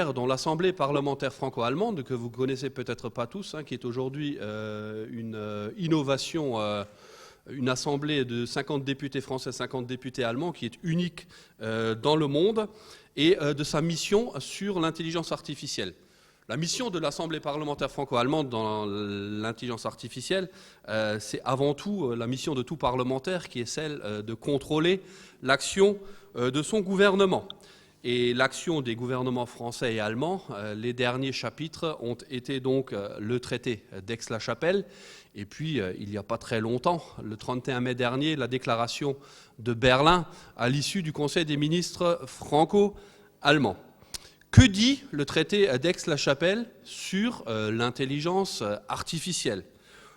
dont l'Assemblée parlementaire franco-allemande, que vous connaissez peut-être pas tous, qui est aujourd'hui une innovation, une assemblée de 50 députés français, 50 députés allemands, qui est unique dans le monde, et de sa mission sur l'intelligence artificielle. La mission de l'Assemblée parlementaire franco-allemande dans l'intelligence artificielle, c'est avant tout la mission de tout parlementaire, qui est celle de contrôler l'action de son gouvernement. Et l'action des gouvernements français et allemands, les derniers chapitres ont été donc le traité d'Aix-la-Chapelle, et puis il n'y a pas très longtemps, le 31 mai dernier, la déclaration de Berlin à l'issue du Conseil des ministres franco-allemands. Que dit le traité d'Aix-la-Chapelle sur l'intelligence artificielle ?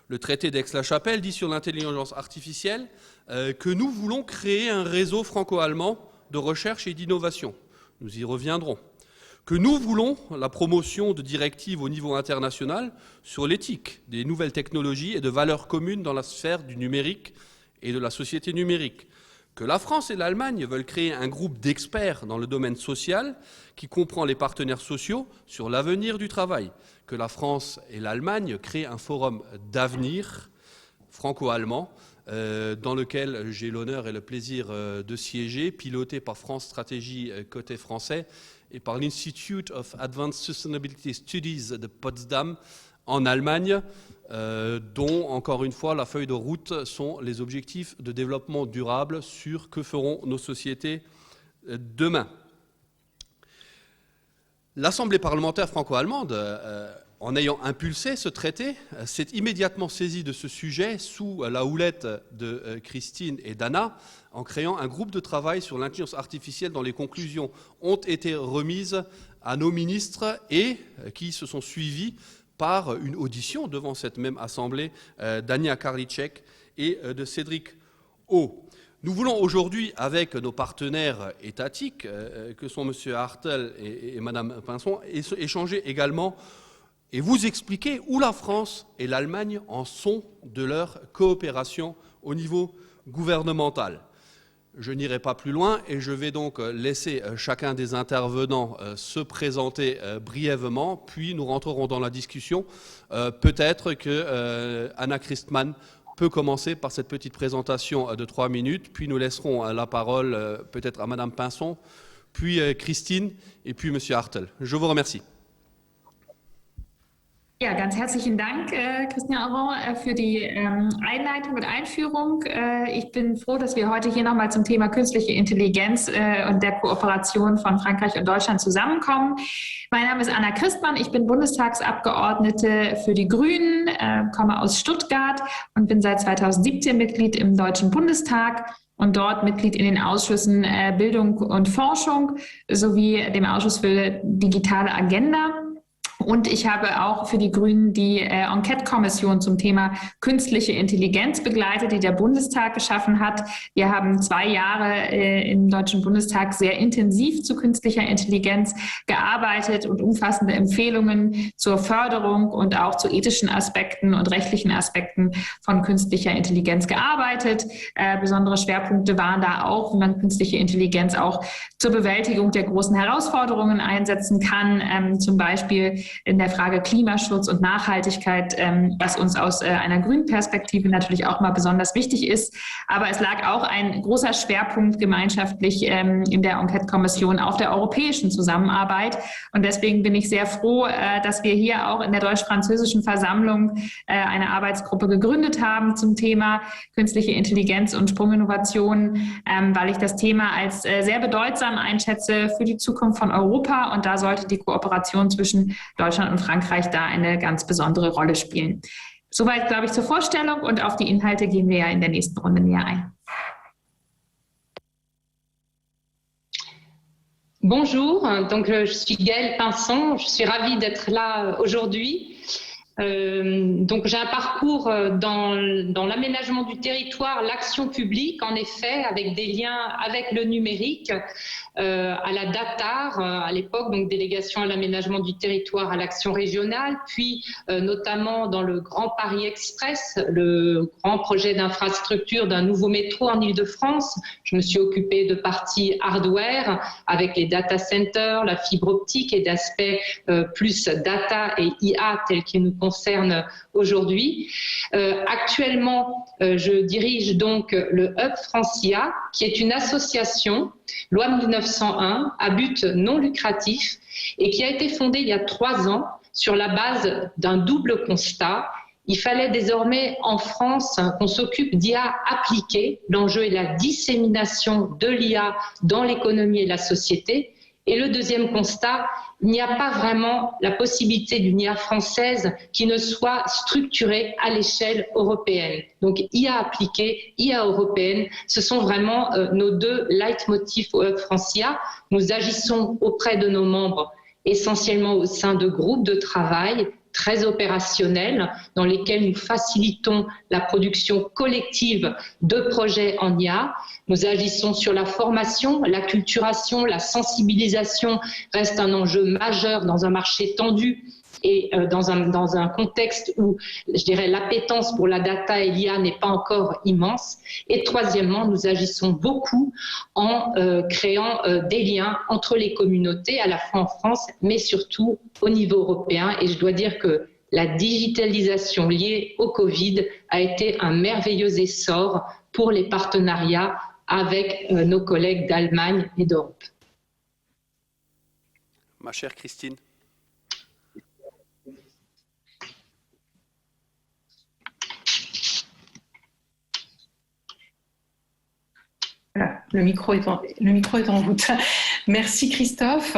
Le traité d'Aix-la-Chapelle dit sur l'intelligence artificielle que nous voulons créer un réseau franco-allemand de recherche et d'innovation. Nous y reviendrons. Que nous voulons la promotion de directives au niveau international sur l'éthique des nouvelles technologies et de valeurs communes dans la sphère du numérique et de la société numérique. Que la France et l'Allemagne veulent créer un groupe d'experts dans le domaine social qui comprend les partenaires sociaux sur l'avenir du travail. Que la France et l'Allemagne créent un forum d'avenir franco-allemand dans lequel j'ai l'honneur et le plaisir de siéger, piloté par France Stratégie côté français et par l'Institute of Advanced Sustainability Studies de Potsdam en Allemagne, dont, encore une fois, la feuille de route sont les objectifs de développement durable sur que feront nos sociétés demain. L'Assemblée parlementaire franco-allemande, en ayant impulsé ce traité, s'est immédiatement saisie de ce sujet sous la houlette de Christine et d'Anna, en créant un groupe de travail sur l'intelligence artificielle dont les conclusions ont été remises à nos ministres et qui se sont suivies par une audition devant cette même Assemblée d'Anja Karliczek et de Cédric O. Nous voulons aujourd'hui, avec nos partenaires étatiques, que sont M. Hartel et Mme Pinson, échanger également et vous expliquer où la France et l'Allemagne en sont de leur coopération au niveau gouvernemental. Je n'irai pas plus loin et je vais donc laisser chacun des intervenants se présenter brièvement, puis nous rentrerons dans la discussion. Peut-être que Anna Christmann peut commencer par cette petite présentation de 3 minutes, puis nous laisserons la parole peut-être à Madame Pinson, puis Christine et puis Monsieur Hartel. Je vous remercie. Ja, ganz herzlichen Dank, Christian Aron, für die Einleitung und Einführung. Ich bin froh, dass wir heute hier nochmal zum Thema künstliche Intelligenz und der Kooperation von Frankreich und Deutschland zusammenkommen. Mein Name ist Anna Christmann, ich bin Bundestagsabgeordnete für die Grünen, komme aus Stuttgart und bin seit 2017 Mitglied im Deutschen Bundestag und dort Mitglied in den Ausschüssen Bildung und Forschung sowie dem Ausschuss für digitale Agenda. Und ich habe auch für die Grünen die Enquete-Kommission zum Thema künstliche Intelligenz begleitet, die der Bundestag geschaffen hat. Wir haben 2 Jahre im Deutschen Bundestag sehr intensiv zu künstlicher Intelligenz gearbeitet und umfassende Empfehlungen zur Förderung und auch zu ethischen Aspekten und rechtlichen Aspekten von künstlicher Intelligenz gearbeitet. Besondere Schwerpunkte waren da auch, wie man künstliche Intelligenz auch zur Bewältigung der großen Herausforderungen einsetzen kann, zum Beispiel in der Frage Klimaschutz und Nachhaltigkeit, was uns aus einer grünen Perspektive natürlich auch mal besonders wichtig ist. Aber es lag auch ein großer Schwerpunkt gemeinschaftlich in der Enquete-Kommission auf der europäischen Zusammenarbeit. Und deswegen bin ich sehr froh, dass wir hier auch in der deutsch-französischen Versammlung eine Arbeitsgruppe gegründet haben zum Thema künstliche Intelligenz und Sprunginnovation, weil ich das Thema als sehr bedeutsam einschätze für die Zukunft von Europa. Und da sollte die Kooperation zwischen Deutschland und Frankreich da eine ganz besondere Rolle spielen. Soweit, glaube ich, zur Vorstellung und auf die Inhalte gehen wir ja in der nächsten Runde näher ein. Bonjour, donc je suis Gaëlle Pinson, je suis ravie d'être là aujourd'hui. Donc j'ai un parcours dans l'aménagement du territoire, l'action publique en effet, avec des liens avec le numérique, à la DATAR à l'époque, donc délégation à l'aménagement du territoire à l'action régionale, puis notamment dans le Grand Paris Express, le grand projet d'infrastructure d'un nouveau métro en Île-de-France. Je me suis occupée de parties hardware avec les data centers, la fibre optique et d'aspects plus data et IA tels qu'ils nous concernent aujourd'hui. Actuellement, je dirige donc le Hub Francia, qui est une association, loi 1901, à but non lucratif, et qui a été fondée il y a 3 ans sur la base d'un double constat. Il fallait désormais en France qu'on s'occupe d'IA appliquée. L'enjeu est la dissémination de l'IA dans l'économie et la société. Et le deuxième constat, il n'y a pas vraiment la possibilité d'une IA française qui ne soit structurée à l'échelle européenne. Donc IA appliquée, IA européenne, ce sont vraiment nos deux leitmotifs au Hub Francia. Nous agissons auprès de nos membres essentiellement au sein de groupes de travail très opérationnels dans lesquels nous facilitons la production collective de projets en IA. Nous agissons sur la formation, l'acculturation, la sensibilisation reste un enjeu majeur dans un marché tendu et dans un contexte où, je dirais, l'appétence pour la data et l'IA n'est pas encore immense. Et troisièmement, nous agissons beaucoup en créant des liens entre les communautés, à la fois en France, mais surtout au niveau européen. Et je dois dire que la digitalisation liée au Covid a été un merveilleux essor pour les partenariats avec nos collègues d'Allemagne et d'Europe. Ma chère Christine. Voilà, le micro est en route. Merci Christophe.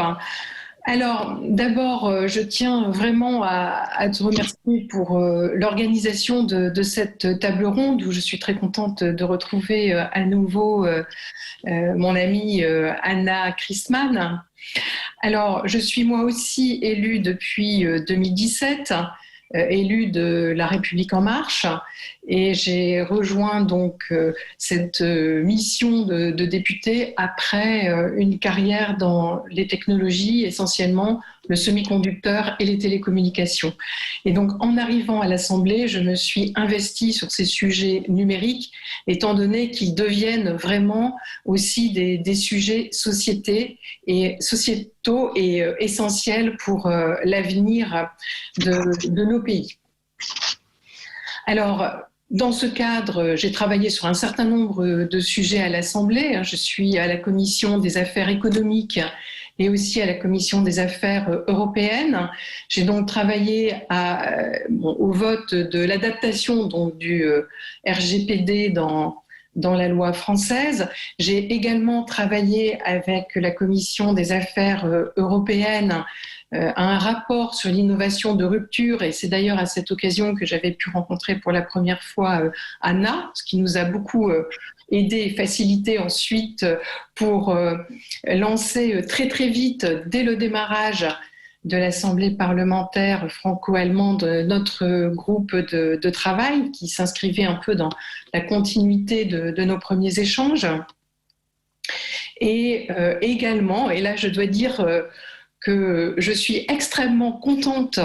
Alors, d'abord, je tiens vraiment à te remercier pour l'organisation de cette table ronde où je suis très contente de retrouver à nouveau mon amie Anna Christmann. Alors, je suis moi aussi élue depuis 2017, élue de La République En Marche, et j'ai rejoint donc cette mission de députée après une carrière dans les technologies, essentiellement le semi-conducteur et les télécommunications. Et donc, en arrivant à l'Assemblée, je me suis investie sur ces sujets numériques, étant donné qu'ils deviennent vraiment aussi des sujets sociétaux et essentiels pour l'avenir de nos pays. Alors, dans ce cadre, j'ai travaillé sur un certain nombre de sujets à l'Assemblée. Je suis à la Commission des affaires économiques et aussi à la Commission des affaires européennes. J'ai donc travaillé au vote de l'adaptation du RGPD dans la loi française. J'ai également travaillé avec la Commission des affaires européennes à un rapport sur l'innovation de rupture, et c'est d'ailleurs à cette occasion que j'avais pu rencontrer pour la première fois Anna, ce qui nous a beaucoup aidé et facilité ensuite pour lancer très très vite, dès le démarrage de l'Assemblée parlementaire franco-allemande, notre groupe de travail qui s'inscrivait un peu dans la continuité de nos premiers échanges. Et également, et là je dois dire que je suis extrêmement contente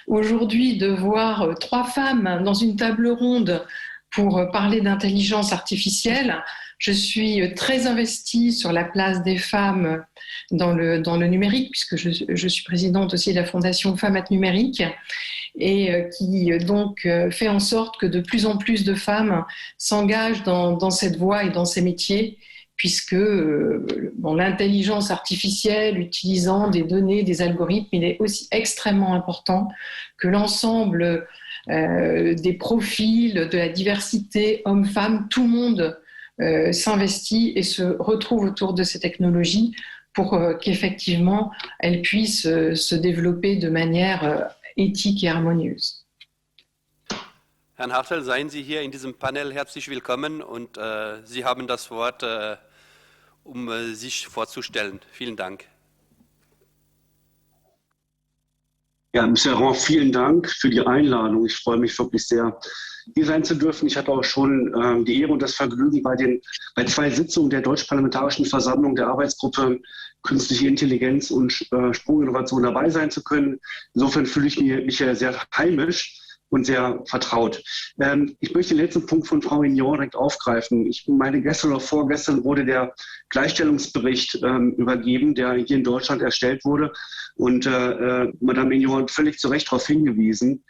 aujourd'hui de voir 3 femmes dans une table ronde pour parler d'intelligence artificielle. Je suis très investie sur la place des femmes dans le numérique, puisque je suis présidente aussi de la Fondation Femmes at Numérique, et qui donc fait en sorte que de plus en plus de femmes s'engagent dans cette voie et dans ces métiers, puisque l'intelligence artificielle utilisant des données, des algorithmes, il est aussi extrêmement important que l'ensemble des profils, de la diversité, hommes-femmes, tout le monde s'investit et se retrouve autour de ces technologies pour qu'effectivement elles puissent se développer de manière éthique et harmonieuse. Herrn Hartel, seien Sie hier in diesem Panel herzlich willkommen und Sie haben das Wort, sich vorzustellen. Vielen Dank. Ja, Monsieur Aron, vielen Dank für die Einladung. Ich freue mich wirklich sehr, hier sein zu dürfen. Ich hatte auch schon die Ehre und das Vergnügen, bei 2 Sitzungen der Deutsch-Parlamentarischen Versammlung der Arbeitsgruppe Künstliche Intelligenz und Sprunginnovation dabei sein zu können. Insofern fühle ich mich sehr heimisch und sehr vertraut. Ich möchte den letzten Punkt von Frau Ignon direkt aufgreifen. Ich meine, gestern oder vorgestern wurde der Gleichstellungsbericht übergeben, der hier in Deutschland erstellt wurde. Und Madame Ignon hat völlig zu Recht darauf hingewiesen,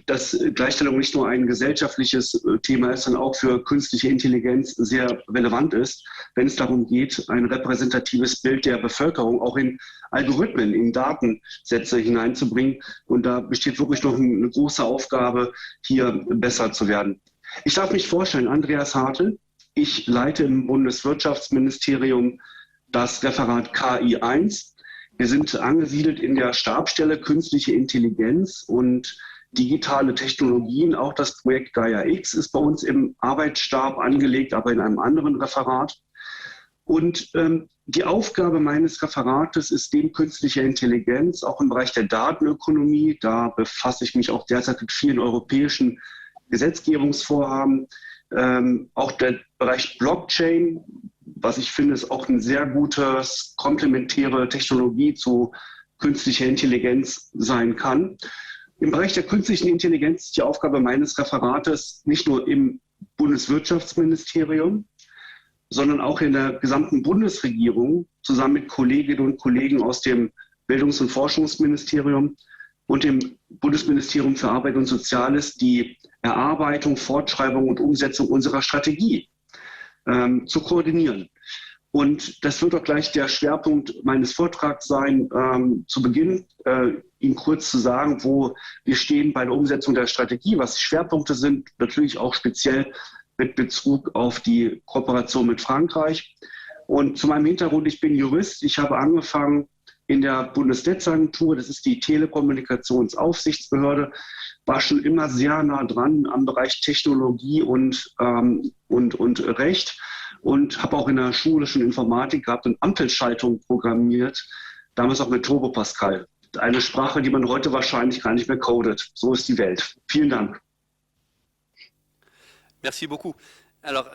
dass Gleichstellung nicht nur ein gesellschaftliches Thema ist, sondern auch für künstliche Intelligenz sehr relevant ist, wenn es darum geht, ein repräsentatives Bild der Bevölkerung auch in Algorithmen, in Datensätze hineinzubringen. Und da besteht wirklich noch eine große Aufgabe, hier besser zu werden. Ich darf mich vorstellen, Andreas Hartl. Ich leite im Bundeswirtschaftsministerium das Referat KI 1. Wir sind angesiedelt in der Stabsstelle Künstliche Intelligenz und digitale Technologien. Auch das Projekt Gaia X ist bei uns im Arbeitsstab angelegt, aber in einem anderen Referat. Und die Aufgabe meines Referates ist dem künstliche Intelligenz, auch im Bereich der Datenökonomie. Da befasse ich mich auch derzeit mit vielen europäischen Gesetzgebungsvorhaben. Auch der Bereich Blockchain, was ich finde, ist auch eine sehr gute komplementäre Technologie zu künstlicher Intelligenz sein kann. Im Bereich der künstlichen Intelligenz ist die Aufgabe meines Referates nicht nur im Bundeswirtschaftsministerium, sondern auch in der gesamten Bundesregierung zusammen mit Kolleginnen und Kollegen aus dem Bildungs- und Forschungsministerium und dem Bundesministerium für Arbeit und Soziales die Erarbeitung, Fortschreibung und Umsetzung unserer Strategie zu koordinieren. Und das wird auch gleich der Schwerpunkt meines Vortrags sein, zu Beginn Ihnen kurz zu sagen, wo wir stehen bei der Umsetzung der Strategie, was die Schwerpunkte sind, natürlich auch speziell mit Bezug auf die Kooperation mit Frankreich. Und zu meinem Hintergrund, ich bin Jurist, ich habe angefangen in der Bundesnetzagentur, das ist die Telekommunikationsaufsichtsbehörde, war schon immer sehr nah dran am Bereich Technologie und Recht und habe auch in der schulischen Informatik gehabt und Ampelschaltung programmiert, damals auch mit Turbo Pascal. Eine Sprache, die man heute wahrscheinlich gar nicht mehr codet. So ist die Welt. Vielen Dank. Merci beaucoup. Alors,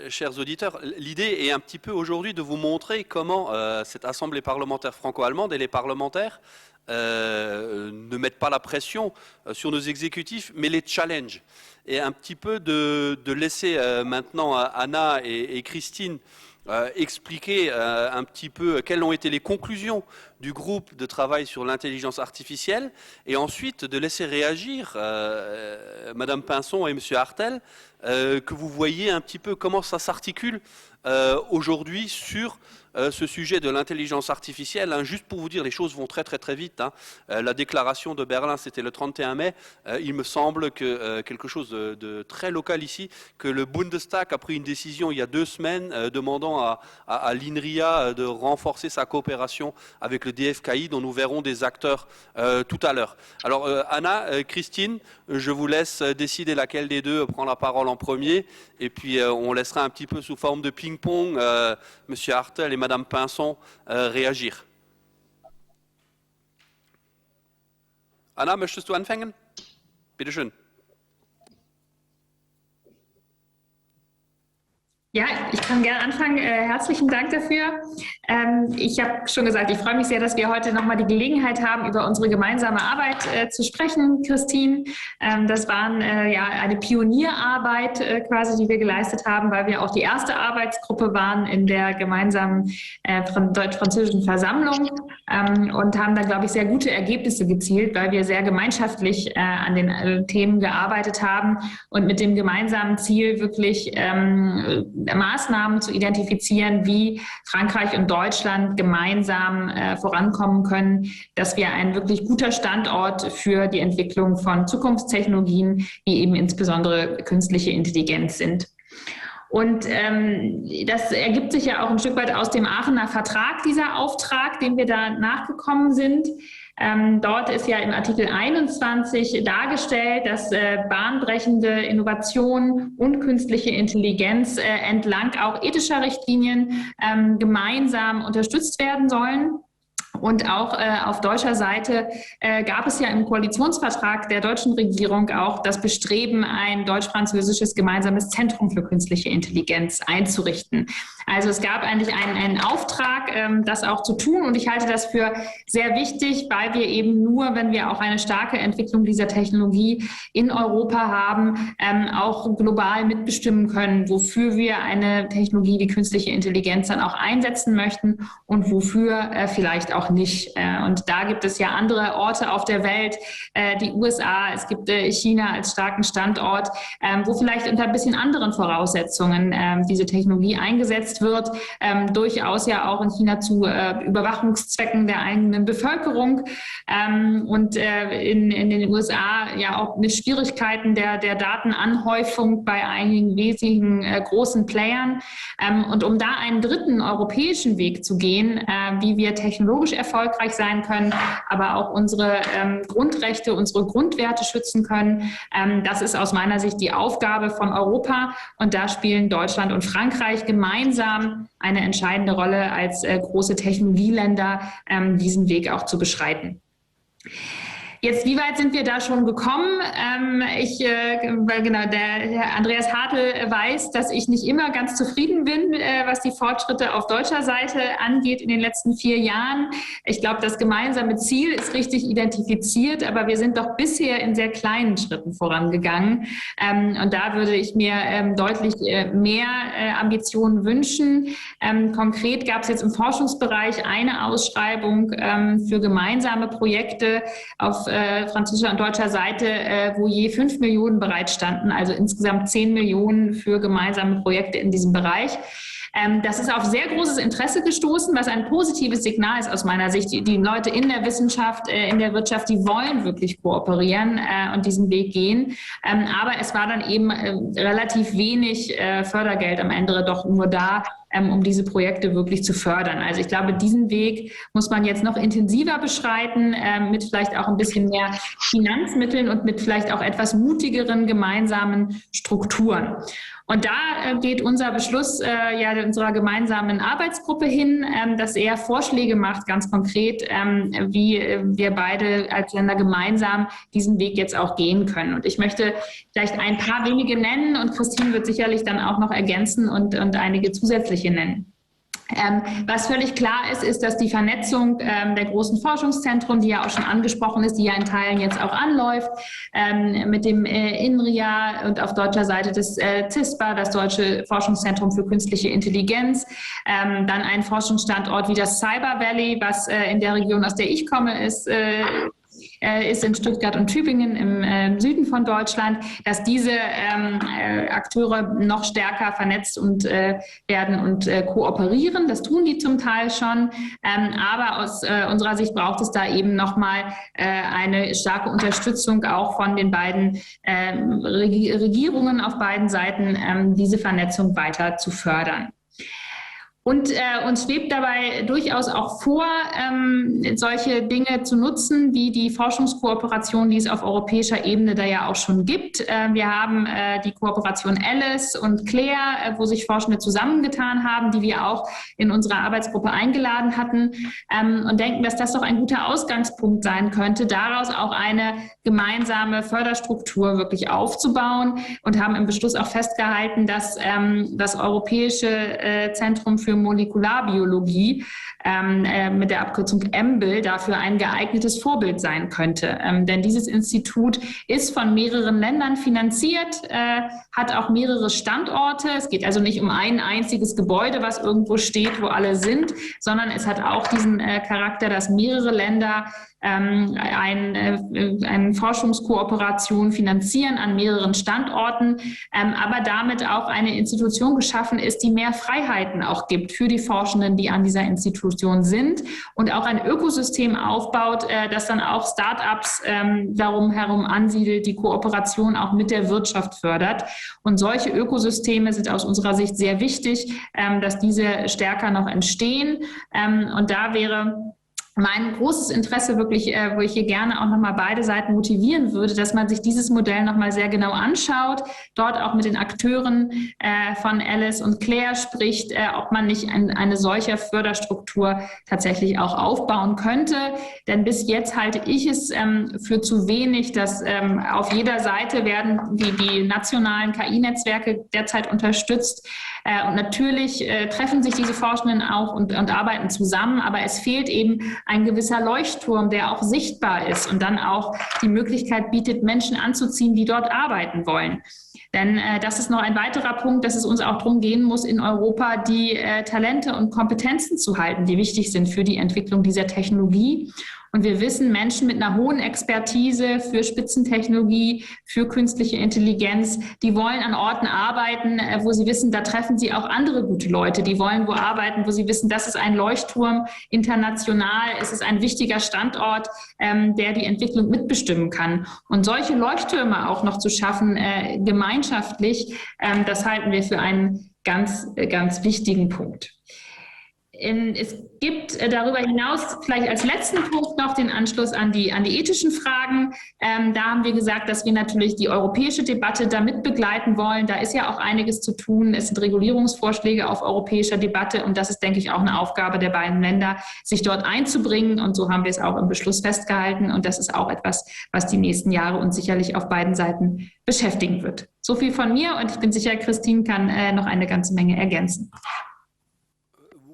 chers auditeurs, l'idée est un petit peu aujourd'hui de vous montrer comment cette assemblée parlementaire franco-allemande et les parlementaires ne mettent pas la pression sur nos exécutifs, mais les challenge. Et un petit peu de laisser maintenant Anna et Christine expliquer un petit peu quelles ont été les conclusions du groupe de travail sur l'intelligence artificielle et ensuite de laisser réagir Madame Pinson et Monsieur Hartl, que vous voyez un petit peu comment ça s'articule aujourd'hui sur ce sujet de l'intelligence artificielle. Hein, juste pour vous dire, les choses vont très très très vite. Hein. La déclaration de Berlin, c'était le 31 mai. Il me semble que quelque chose de très local ici, que le Bundestag a pris une décision il y a 2 semaines demandant à l'INRIA de renforcer sa coopération avec le DFKI, dont nous verrons des acteurs tout à l'heure. Alors Anna, Christine, je vous laisse décider laquelle des deux prend la parole en premier, et puis on laissera un petit peu sous forme de ping-pong Monsieur Hartl et Madame Pinson réagir. Anna, möchtest du anfangen? Bitte schön. Ja, ich kann gerne anfangen. Herzlichen Dank dafür. Ich habe schon gesagt, ich freue mich sehr, dass wir heute nochmal die Gelegenheit haben, über unsere gemeinsame Arbeit zu sprechen, Christine. Das war eine Pionierarbeit quasi, die wir geleistet haben, weil wir auch die erste Arbeitsgruppe waren in der gemeinsamen deutsch-französischen Versammlung und haben da, glaube ich, sehr gute Ergebnisse gezielt, weil wir sehr gemeinschaftlich an den Themen gearbeitet haben und mit dem gemeinsamen Ziel wirklich Maßnahmen zu identifizieren, wie Frankreich und Deutschland gemeinsam vorankommen können, dass wir ein wirklich guter Standort für die Entwicklung von Zukunftstechnologien, wie eben insbesondere künstliche Intelligenz sind. Und das ergibt sich ja auch ein Stück weit aus dem Aachener Vertrag, dieser Auftrag, dem wir da nachgekommen sind. Dort ist ja im Artikel 21 dargestellt, dass bahnbrechende Innovation und künstliche Intelligenz entlang auch ethischer Richtlinien gemeinsam unterstützt werden sollen. Und auch auf deutscher Seite gab es ja im Koalitionsvertrag der deutschen Regierung auch das Bestreben, ein deutsch-französisches gemeinsames Zentrum für künstliche Intelligenz einzurichten. Also es gab eigentlich einen Auftrag, das auch zu tun. Und ich halte das für sehr wichtig, weil wir eben nur, wenn wir auch eine starke Entwicklung dieser Technologie in Europa haben, auch global mitbestimmen können, wofür wir eine Technologie wie künstliche Intelligenz dann auch einsetzen möchten und wofür vielleicht auch nicht. Und da gibt es ja andere Orte auf der Welt, die USA, es gibt China als starken Standort, wo vielleicht unter ein bisschen anderen Voraussetzungen diese Technologie eingesetzt wird, durchaus ja auch in China zu Überwachungszwecken der eigenen Bevölkerung und in den USA ja auch mit Schwierigkeiten der Datenanhäufung bei einigen wesentlichen großen Playern. Und um da einen dritten europäischen Weg zu gehen, wie wir technologisch erfolgreich sein können, aber auch unsere Grundrechte, unsere Grundwerte schützen können. Das ist aus meiner Sicht die Aufgabe von Europa und da spielen Deutschland und Frankreich gemeinsam eine entscheidende Rolle als große Technologieländer, diesen Weg auch zu beschreiten. Jetzt, wie weit sind wir da schon gekommen? Weil genau, der Andreas Hartl weiß, dass ich nicht immer ganz zufrieden bin, was die Fortschritte auf deutscher Seite angeht in den letzten 4 Jahren. Ich glaube, das gemeinsame Ziel ist richtig identifiziert, aber wir sind doch bisher in sehr kleinen Schritten vorangegangen. Und da würde ich mir deutlich mehr Ambitionen wünschen. Konkret gab es jetzt im Forschungsbereich eine Ausschreibung für gemeinsame Projekte auf französischer und deutscher Seite, wo je 5 Millionen bereitstanden, also insgesamt 10 Millionen für gemeinsame Projekte in diesem Bereich. Das ist auf sehr großes Interesse gestoßen, was ein positives Signal ist aus meiner Sicht. Die Leute in der Wissenschaft, in der Wirtschaft, die wollen wirklich kooperieren und diesen Weg gehen. Aber es war dann eben relativ wenig Fördergeld am Ende doch nur da, um diese Projekte wirklich zu fördern. Also ich glaube, diesen Weg muss man jetzt noch intensiver beschreiten, mit vielleicht auch ein bisschen mehr Finanzmitteln und mit vielleicht auch etwas mutigeren gemeinsamen Strukturen. Und da geht unser Beschluss unserer gemeinsamen Arbeitsgruppe hin, dass er Vorschläge macht, ganz konkret, wie wir beide als Länder gemeinsam diesen Weg jetzt auch gehen können. Und ich möchte vielleicht ein paar wenige nennen und Christine wird sicherlich dann auch noch ergänzen und einige zusätzliche nennen. Was völlig klar ist, dass die Vernetzung der großen Forschungszentren, die ja auch schon angesprochen ist, die ja in Teilen jetzt auch anläuft, mit dem INRIA und auf deutscher Seite das CISPA, das Deutsche Forschungszentrum für künstliche Intelligenz, dann ein Forschungsstandort wie das Cyber Valley, was in der Region, aus der ich komme, ist in Stuttgart und Tübingen im Süden von Deutschland, dass diese Akteure noch stärker vernetzt und werden und kooperieren. Das tun die zum Teil schon. Aber aus unserer Sicht braucht es da eben nochmal eine starke Unterstützung auch von den beiden Regierungen auf beiden Seiten, diese Vernetzung weiter zu fördern. Und uns schwebt dabei durchaus auch vor, solche Dinge zu nutzen, wie die Forschungskooperation, die es auf europäischer Ebene da ja auch schon gibt. Wir haben die Kooperation Alice und Claire, wo sich Forschende zusammengetan haben, die wir auch in unserer Arbeitsgruppe eingeladen hatten und denken, dass das doch ein guter Ausgangspunkt sein könnte, daraus auch eine gemeinsame Förderstruktur wirklich aufzubauen und haben im Beschluss auch festgehalten, dass das Europäische Zentrum für Molekularbiologie mit der Abkürzung EMBL dafür ein geeignetes Vorbild sein könnte. Denn dieses Institut ist von mehreren Ländern finanziert, hat auch mehrere Standorte. Es geht also nicht um ein einziges Gebäude, was irgendwo steht, wo alle sind, sondern es hat auch diesen Charakter, dass mehrere Länder eine Forschungskooperation finanzieren an mehreren Standorten, aber damit auch eine Institution geschaffen ist, die mehr Freiheiten auch gibt für die Forschenden, die an dieser Institution sind und auch ein Ökosystem aufbaut, das dann auch Start-ups darum herum ansiedelt, die Kooperation auch mit der Wirtschaft fördert. Und solche Ökosysteme sind aus unserer Sicht sehr wichtig, dass diese stärker noch entstehen. Und da wäre mein großes Interesse wirklich, wo ich hier gerne auch nochmal beide Seiten motivieren würde, dass man sich dieses Modell nochmal sehr genau anschaut, dort auch mit den Akteuren von Alice und Claire spricht, ob man nicht eine solche Förderstruktur tatsächlich auch aufbauen könnte. Denn bis jetzt halte ich es für zu wenig, dass auf jeder Seite werden die nationalen KI-Netzwerke derzeit unterstützt. Und natürlich treffen sich diese Forschenden auch und arbeiten zusammen, aber es fehlt eben ein gewisser Leuchtturm, der auch sichtbar ist und dann auch die Möglichkeit bietet, Menschen anzuziehen, die dort arbeiten wollen. Denn das ist noch ein weiterer Punkt, dass es uns auch darum gehen muss, in Europa die Talente und Kompetenzen zu halten, die wichtig sind für die Entwicklung dieser Technologie. Und wir wissen, Menschen mit einer hohen Expertise für Spitzentechnologie, für künstliche Intelligenz, die wollen an Orten arbeiten, wo sie wissen, da treffen sie auch andere gute Leute. Die wollen wo arbeiten, wo sie wissen, das ist ein Leuchtturm international, es ist ein wichtiger Standort, der die Entwicklung mitbestimmen kann. Und solche Leuchttürme auch noch zu schaffen, gemeinschaftlich, das halten wir für einen ganz, ganz wichtigen Punkt. Es gibt darüber hinaus vielleicht als letzten Punkt noch den Anschluss an die ethischen Fragen. Da haben wir gesagt, dass wir natürlich die europäische Debatte damit begleiten wollen. Da ist ja auch einiges zu tun. Es sind Regulierungsvorschläge auf europäischer Debatte und das ist, denke ich, auch eine Aufgabe der beiden Länder, sich dort einzubringen. Und so haben wir es auch im Beschluss festgehalten. Und das ist auch etwas, was die nächsten Jahre uns sicherlich auf beiden Seiten beschäftigen wird. So viel von mir und ich bin sicher, Christine kann noch eine ganze Menge ergänzen.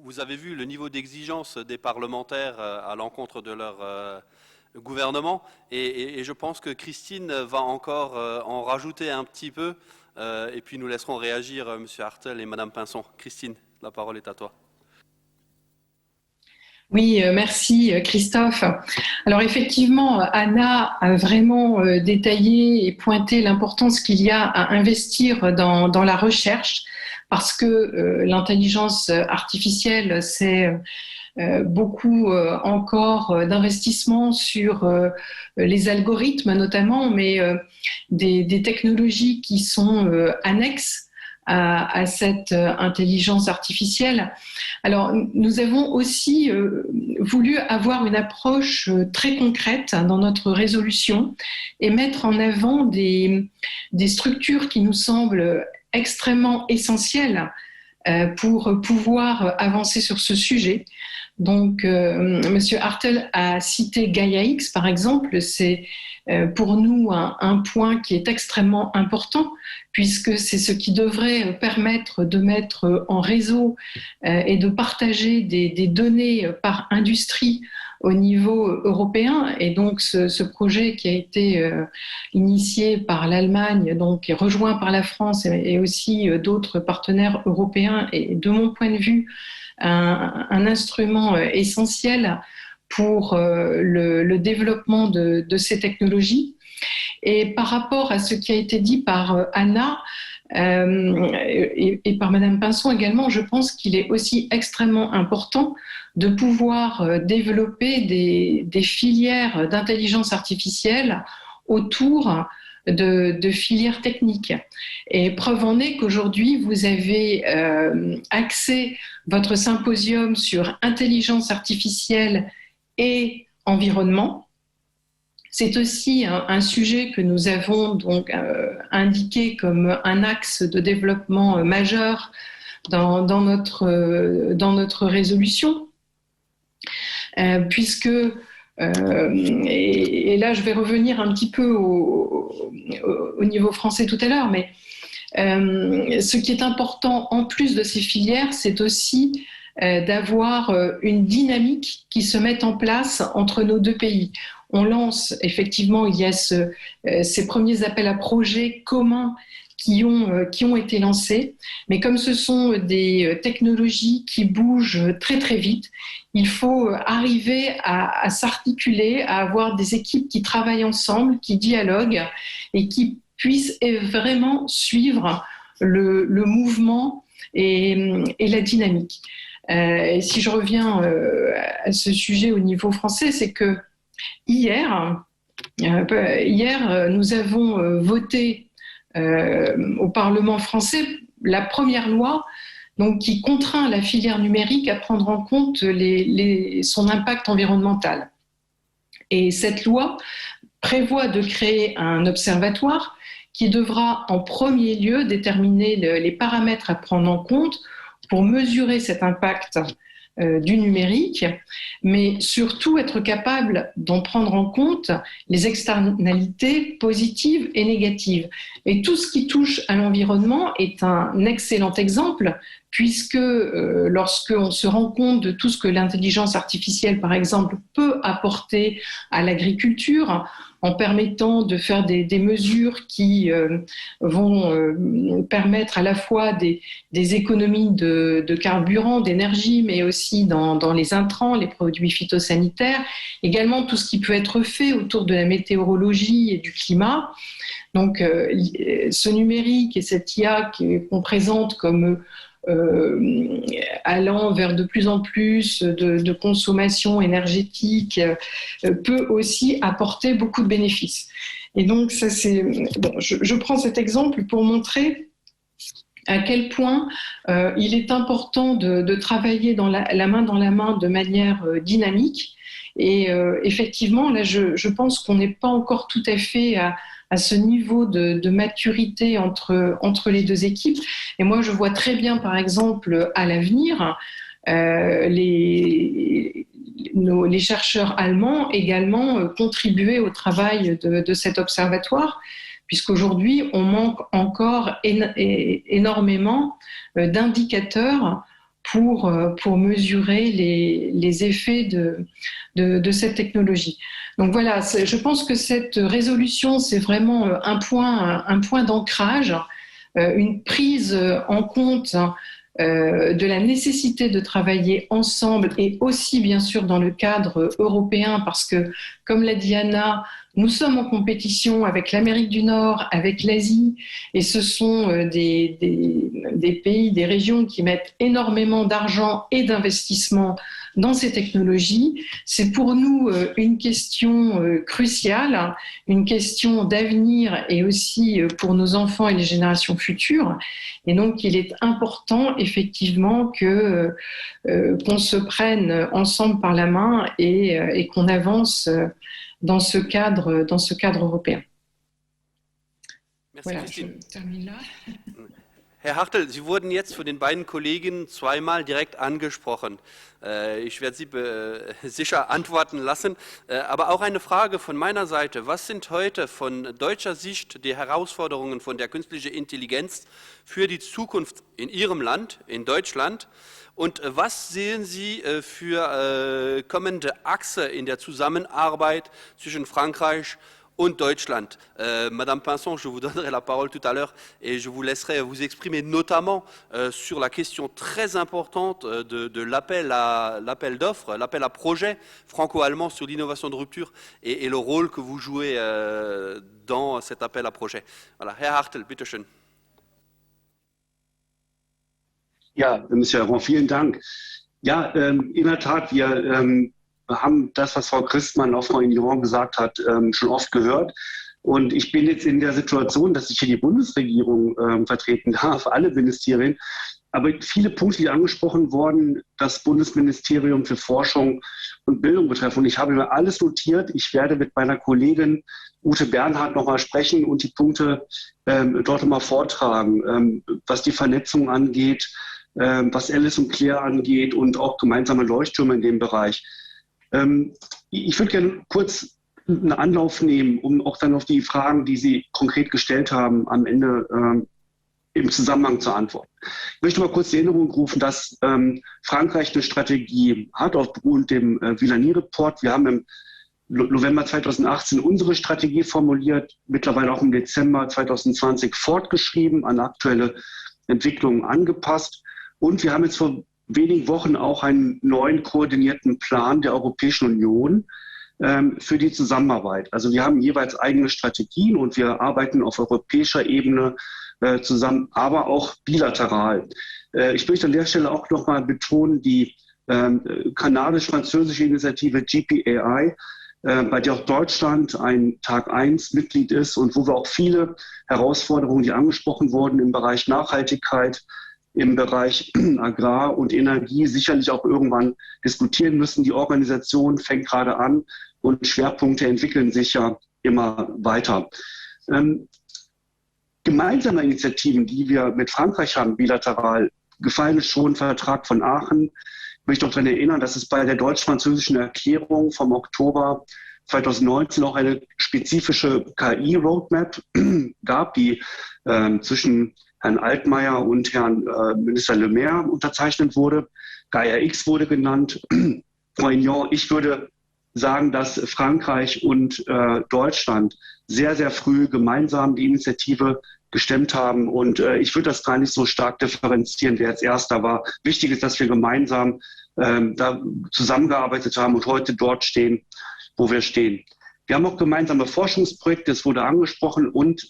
Vous avez vu le niveau d'exigence des parlementaires à l'encontre de leur gouvernement et je pense que Christine va encore en rajouter un petit peu et puis nous laisserons réagir M. Hartel et Mme Pinson. Christine, la parole est à toi. Oui, merci Christophe. Alors effectivement, Anna a vraiment détaillé et pointé l'importance qu'il y a à investir dans la recherche parce que l'intelligence artificielle, c'est beaucoup encore d'investissements sur les algorithmes notamment, mais des technologies qui sont annexes à cette intelligence artificielle. Alors, nous avons aussi voulu avoir une approche très concrète dans notre résolution et mettre en avant des structures qui nous semblent extrêmement essentielles pour pouvoir avancer sur ce sujet. Donc, Monsieur Hartel a cité Gaia-X, par exemple. C'est pour nous un point qui est extrêmement important, puisque c'est ce qui devrait permettre de mettre en réseau et de partager des données par industrie au niveau européen. Et donc, ce projet qui a été initié par l'Allemagne, donc et rejoint par la France et aussi d'autres partenaires européens, est, de mon point de vue, un instrument essentiel pour le développement de ces technologies. Et par rapport à ce qui a été dit par Anna et par Madame Pinson également, je pense qu'il est aussi extrêmement important de pouvoir développer des filières d'intelligence artificielle autour de filières techniques. Et preuve en est qu'aujourd'hui, vous avez axé votre symposium sur intelligence artificielle et environnement. C'est aussi un sujet que nous avons donc indiqué comme un axe de développement majeur dans notre résolution, puisque et là je vais revenir un petit peu au niveau français tout à l'heure, mais ce qui est important en plus de ces filières, c'est aussi d'avoir une dynamique qui se mette en place entre nos deux pays. On lance, effectivement, il y a ces premiers appels à projets communs qui ont été lancés, mais comme ce sont des technologies qui bougent très très vite, il faut arriver à s'articuler, à avoir des équipes qui travaillent ensemble, qui dialoguent et qui puissent vraiment suivre le mouvement et la dynamique. Et si je reviens à ce sujet au niveau français, c'est que hier, nous avons voté au Parlement français la première loi donc qui contraint la filière numérique à prendre en compte son impact environnemental. Et cette loi prévoit de créer un observatoire qui devra en premier lieu déterminer les paramètres à prendre en compte pour mesurer cet impact du numérique, mais surtout être capable d'en prendre en compte les externalités positives et négatives. Et tout ce qui touche à l'environnement est un excellent exemple, puisque lorsqu'on se rend compte de tout ce que l'intelligence artificielle, par exemple, peut apporter à l'agriculture, en permettant de faire des mesures qui vont permettre à la fois des économies de carburant, d'énergie, mais aussi dans les intrants, les produits phytosanitaires, également tout ce qui peut être fait autour de la météorologie et du climat. Donc, ce numérique et cette IA qu'on présente comme allant vers de plus en plus de consommation énergétique peut aussi apporter beaucoup de bénéfices. Et donc, ça, je prends cet exemple pour montrer à quel point il est important de travailler la main dans la main de manière dynamique. Et effectivement, là, je pense qu'on n'est pas encore tout à fait à ce niveau de maturité entre les deux équipes. Et moi, je vois très bien, par exemple, à l'avenir, les chercheurs allemands également contribuer au travail de cet observatoire, puisqu'aujourd'hui, on manque encore énormément d'indicateurs pour mesurer les effets de cette technologie. Donc voilà, je pense que cette résolution, c'est vraiment un point d'ancrage, une prise en compte de la nécessité de travailler ensemble et aussi bien sûr dans le cadre européen, parce que, comme l'a dit Anna, nous sommes en compétition avec l'Amérique du Nord, avec l'Asie, et ce sont des pays, des régions qui mettent énormément d'argent et d'investissement dans ces technologies. C'est pour nous une question cruciale, une question d'avenir et aussi pour nos enfants et les générations futures. Et donc, il est important effectivement qu'on se prenne ensemble par la main et qu'on avance dans ce cadre européen. Merci, voilà, Christine. je termine là. Herr Hartl, Sie wurden jetzt von den beiden Kollegen zweimal direkt angesprochen. Ich werde Sie sicher antworten lassen. Aber auch eine Frage von meiner Seite. Was sind heute von deutscher Sicht die Herausforderungen von der künstlichen Intelligenz für die Zukunft in Ihrem Land, in Deutschland? Und was sehen Sie für kommende Achse in der Zusammenarbeit zwischen Frankreich und Deutschland? Madame Pinson, je vous donnerai la parole tout à l'heure et je vous laisserai vous exprimer notamment sur la question très importante de l'appel d'offres, l'appel à projet franco-allemand sur l'innovation de rupture et le rôle que vous jouez dans cet appel à projet. Voilà. Herr Hartl, bitteschön. Ja, Monsieur Aron, vielen Dank. Ja, in der Tat, wir haben das, was Frau Christmann, auch Frau Ignorant gesagt hat, schon oft gehört. Und ich bin jetzt in der Situation, dass ich hier die Bundesregierung vertreten darf, alle Ministerien. Aber viele Punkte, die angesprochen wurden, das Bundesministerium für Forschung und Bildung betreffen. Und ich habe mir alles notiert. Ich werde mit meiner Kollegin Ute Bernhard nochmal sprechen und die Punkte dort nochmal vortragen, was die Vernetzung angeht, was Alice und Claire angeht und auch gemeinsame Leuchttürme in dem Bereich. Ich würde gerne kurz einen Anlauf nehmen, um auch dann auf die Fragen, die Sie konkret gestellt haben, am Ende im Zusammenhang zu antworten. Ich möchte mal kurz die Erinnerung rufen, dass Frankreich eine Strategie hat, aufgrund dem Villani-Report. Wir haben im November 2018 unsere Strategie formuliert, mittlerweile auch im Dezember 2020 fortgeschrieben, an aktuelle Entwicklungen angepasst. Und wir haben jetzt vor wenigen Wochen auch einen neuen koordinierten Plan der Europäischen Union für die Zusammenarbeit. Also wir haben jeweils eigene Strategien und wir arbeiten auf europäischer Ebene zusammen, aber auch bilateral. Ich möchte an der Stelle auch nochmal betonen, die kanadisch-französische Initiative GPAI, bei der auch Deutschland ein Tag 1 Mitglied ist und wo wir auch viele Herausforderungen, die angesprochen wurden im Bereich Nachhaltigkeit, im Bereich Agrar und Energie sicherlich auch irgendwann diskutieren müssen. Die Organisation fängt gerade an und Schwerpunkte entwickeln sich ja immer weiter. Gemeinsame Initiativen, die wir mit Frankreich haben, bilateral, gefallen ist schon Vertrag von Aachen. Ich möchte auch daran erinnern, dass es bei der deutsch-französischen Erklärung vom Oktober 2019 auch eine spezifische KI-Roadmap gab, die zwischen Herrn Altmaier und Herrn Minister Le Maire unterzeichnet wurde. Gaia X wurde genannt. Frau Ignon, ich würde sagen, dass Frankreich und Deutschland sehr, sehr früh gemeinsam die Initiative gestemmt haben. Und ich würde das gar nicht so stark differenzieren, wer als Erster war. Wichtig ist, dass wir gemeinsam da zusammengearbeitet haben und heute dort stehen, wo wir stehen. Wir haben auch gemeinsame Forschungsprojekte, es wurde angesprochen. Und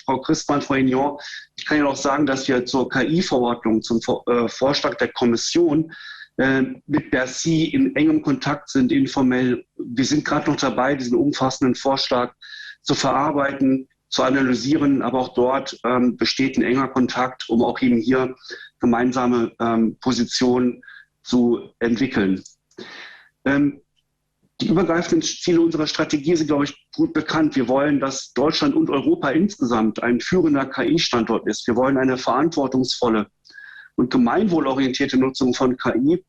Frau Christmann, Frau Ignon, ich kann ja auch sagen, dass wir zur KI-Verordnung, zum Vorschlag der Kommission mit Bercy in engem Kontakt sind, informell. Wir sind gerade noch dabei, diesen umfassenden Vorschlag zu verarbeiten, zu analysieren, aber auch dort besteht ein enger Kontakt, um auch eben hier gemeinsame Positionen zu entwickeln. Die übergreifenden Ziele unserer Strategie sind, glaube ich, gut bekannt. Wir wollen, dass Deutschland und Europa insgesamt ein führender KI-Standort ist. Wir wollen eine verantwortungsvolle und gemeinwohlorientierte Nutzung von KI.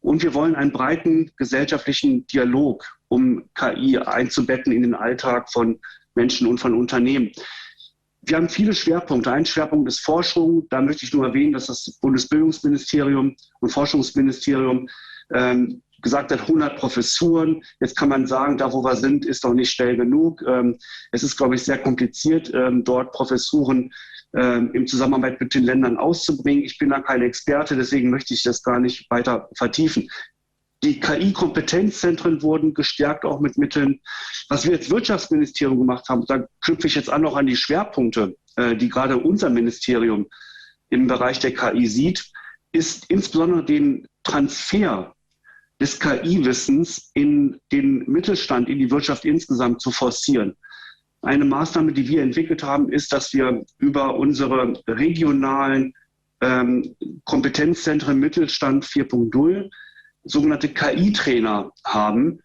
Und wir wollen einen breiten gesellschaftlichen Dialog, um KI einzubetten in den Alltag von Menschen und von Unternehmen. Wir haben viele Schwerpunkte. Ein Schwerpunkt ist Forschung. Da möchte ich nur erwähnen, dass das Bundesbildungsministerium und Forschungsministerium gesagt hat, 100 Professuren. Jetzt kann man sagen, da wo wir sind, ist noch nicht schnell genug. Es ist, glaube ich, sehr kompliziert, dort Professuren im Zusammenarbeit mit den Ländern auszubringen. Ich bin da kein Experte, deswegen möchte ich das gar nicht weiter vertiefen. Die KI-Kompetenzzentren wurden gestärkt, auch mit Mitteln. Was wir als Wirtschaftsministerium gemacht haben, da knüpfe ich jetzt an noch an die Schwerpunkte, die gerade unser Ministerium im Bereich der KI sieht, ist insbesondere den Transfer des KI-Wissens in den Mittelstand, in die Wirtschaft insgesamt zu forcieren. Eine Maßnahme, die wir entwickelt haben, ist, dass wir über unsere regionalen Kompetenzzentren Mittelstand 4.0 sogenannte KI-Trainer haben.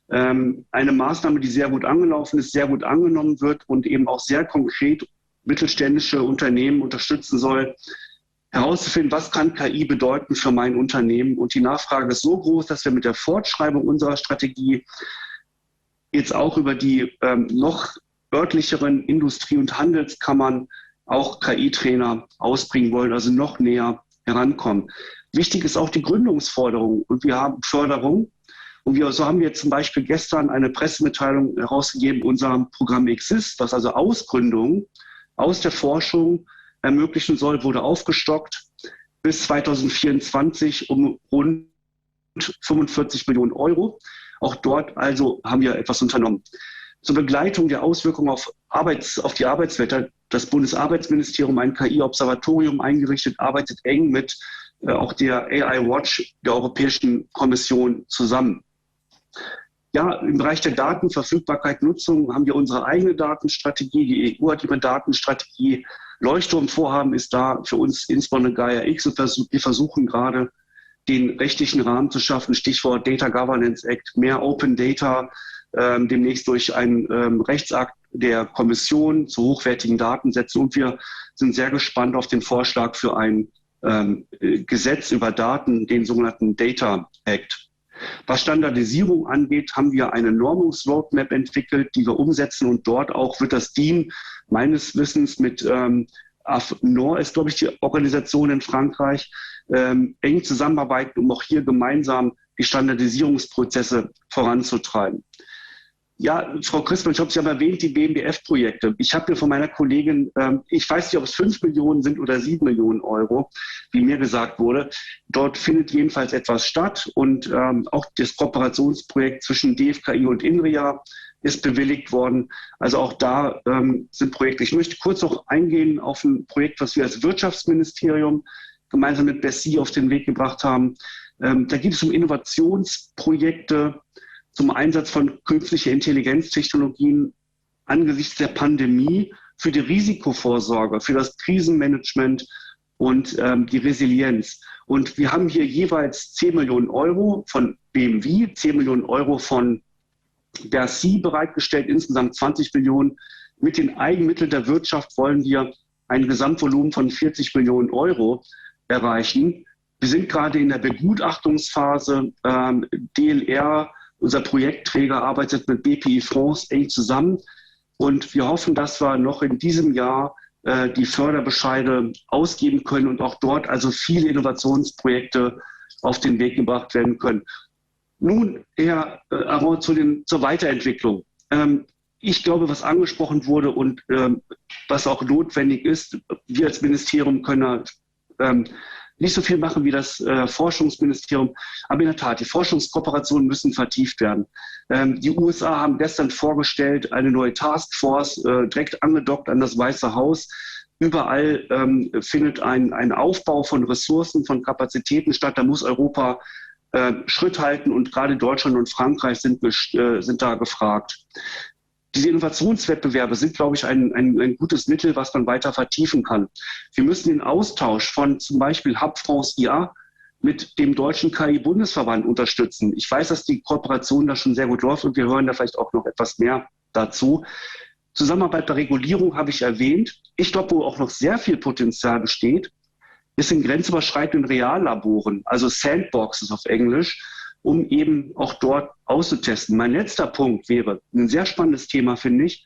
Eine Maßnahme, die sehr gut angelaufen ist, sehr gut angenommen wird und eben auch sehr konkret mittelständische Unternehmen unterstützen soll, herauszufinden, was kann KI bedeuten für mein Unternehmen. Und die Nachfrage ist so groß, dass wir mit der Fortschreibung unserer Strategie jetzt auch über die noch örtlicheren Industrie- und Handelskammern auch KI-Trainer ausbringen wollen, also noch näher herankommen. Wichtig ist auch die Gründungsforderung und wir haben Förderung. Und so haben wir zum Beispiel gestern eine Pressemitteilung herausgegeben, unser Programm Exist, das also Ausgründungen aus der Forschung ermöglichen soll, wurde aufgestockt bis 2024 um rund 45 Millionen Euro. Auch dort also haben wir etwas unternommen. Zur Begleitung der Auswirkungen auf die Arbeitswelt hat das Bundesarbeitsministerium ein KI-Observatorium eingerichtet, arbeitet eng mit auch der AI Watch der Europäischen Kommission zusammen. Ja, im Bereich der Datenverfügbarkeit, Nutzung haben wir unsere eigene Datenstrategie. Die EU hat ihre Datenstrategie. Leuchtturmvorhaben ist da für uns insbesondere Gaia X und wir versuchen gerade den rechtlichen Rahmen zu schaffen. Stichwort Data Governance Act, mehr Open Data, demnächst durch einen Rechtsakt der Kommission zu hochwertigen Datensätzen. Und wir sind sehr gespannt auf den Vorschlag für ein Gesetz über Daten, den sogenannten Data Act. Was Standardisierung angeht, haben wir eine Normungsroadmap entwickelt, die wir umsetzen und dort auch wird das DIN meines Wissens mit AFNOR ist, glaube ich, die Organisation in Frankreich, eng zusammenarbeiten, um auch hier gemeinsam die Standardisierungsprozesse voranzutreiben. Ja, Frau Christmann, ich habe Sie aber erwähnt, die BMBF-Projekte. Ich habe mir von meiner Kollegin, ich weiß nicht, ob es 5 Millionen sind oder 7 Millionen Euro, wie mir gesagt wurde. Dort findet jedenfalls etwas statt und auch das Kooperationsprojekt zwischen DFKI und INRIA ist bewilligt worden. Also auch da sind Projekte. Ich möchte kurz noch eingehen auf ein Projekt, was wir als Wirtschaftsministerium gemeinsam mit Bercy auf den Weg gebracht haben. Da geht es um Innovationsprojekte zum Einsatz von künstlicher Intelligenztechnologien angesichts der Pandemie für die Risikovorsorge, für das Krisenmanagement und die Resilienz. Und wir haben hier jeweils 10 Millionen Euro von BMW, 10 Millionen Euro von Bercy bereitgestellt, insgesamt 20 Millionen. Mit den Eigenmitteln der Wirtschaft wollen wir ein Gesamtvolumen von 40 Millionen Euro erreichen. Wir sind gerade in der Begutachtungsphase. DLR, unser Projektträger, arbeitet mit BPI France eng zusammen. Und wir hoffen, dass wir noch in diesem Jahr die Förderbescheide ausgeben können und auch dort also viele Innovationsprojekte auf den Weg gebracht werden können. Nun, Herr Aron, zur Weiterentwicklung. Ich glaube, was angesprochen wurde und was auch notwendig ist, wir als Ministerium können nicht so viel machen wie das Forschungsministerium, aber in der Tat, die Forschungskooperationen müssen vertieft werden. Die USA haben gestern vorgestellt, eine neue Taskforce, direkt angedockt an das Weiße Haus. Überall findet ein Aufbau von Ressourcen, von Kapazitäten statt. Da muss Europa Schritt halten und gerade Deutschland und Frankreich sind da gefragt. Diese Innovationswettbewerbe sind, glaube ich, ein gutes Mittel, was man weiter vertiefen kann. Wir müssen den Austausch von zum Beispiel Hub France IA mit dem deutschen KI-Bundesverband unterstützen. Ich weiß, dass die Kooperation da schon sehr gut läuft und wir hören da vielleicht auch noch etwas mehr dazu. Zusammenarbeit bei Regulierung habe ich erwähnt. Ich glaube, wo auch noch sehr viel Potenzial besteht, ist in grenzüberschreitenden Reallaboren, also Sandboxes auf Englisch, um eben auch dort auszutesten. Mein letzter Punkt wäre, ein sehr spannendes Thema, finde ich,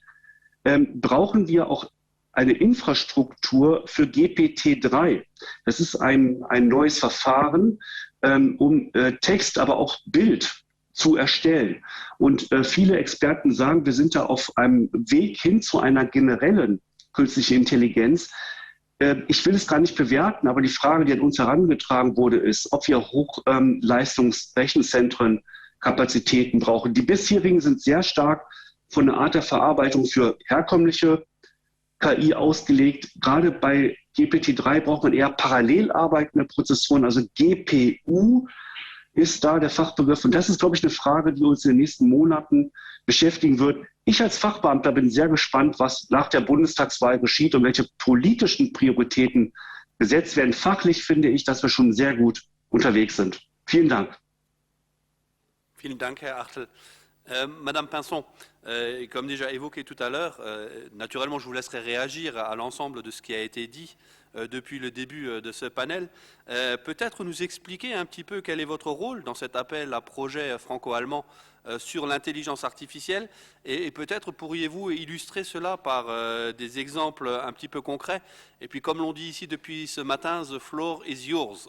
brauchen wir auch eine Infrastruktur für GPT-3. Das ist ein neues Verfahren, um Text, aber auch Bild zu erstellen. Und viele Experten sagen, wir sind da auf einem Weg hin zu einer generellen künstlichen Intelligenz. Ich will es gar nicht bewerten, aber die Frage, die an uns herangetragen wurde, ist, ob wir Hochleistungsrechenzentren Kapazitäten brauchen. Die bisherigen sind sehr stark von der Art der Verarbeitung für herkömmliche KI ausgelegt. Gerade bei GPT-3 braucht man eher parallel arbeitende Prozessoren, also GPU ist da der Fachbegriff. Und das ist, glaube ich, eine Frage, die uns in den nächsten Monaten beschäftigen wird. Ich als Fachbeamter bin sehr gespannt, was nach der Bundestagswahl geschieht und welche politischen Prioritäten gesetzt werden. Fachlich finde ich, dass wir schon sehr gut unterwegs sind. Vielen Dank. Vielen Dank, Herr Achtel. Madame Pinson, comme déjà évoqué tout à l'heure, naturellement je vous laisserai réagir à l'ensemble de ce qui a été dit depuis le début de ce panel. Peut-être nous expliquer un petit peu quel est votre rôle dans cet appel à projet franco-allemand sur l'intelligence artificielle et peut-être pourriez-vous illustrer cela par des exemples un petit peu concrets. Et puis comme l'on dit ici depuis ce matin, the floor is yours.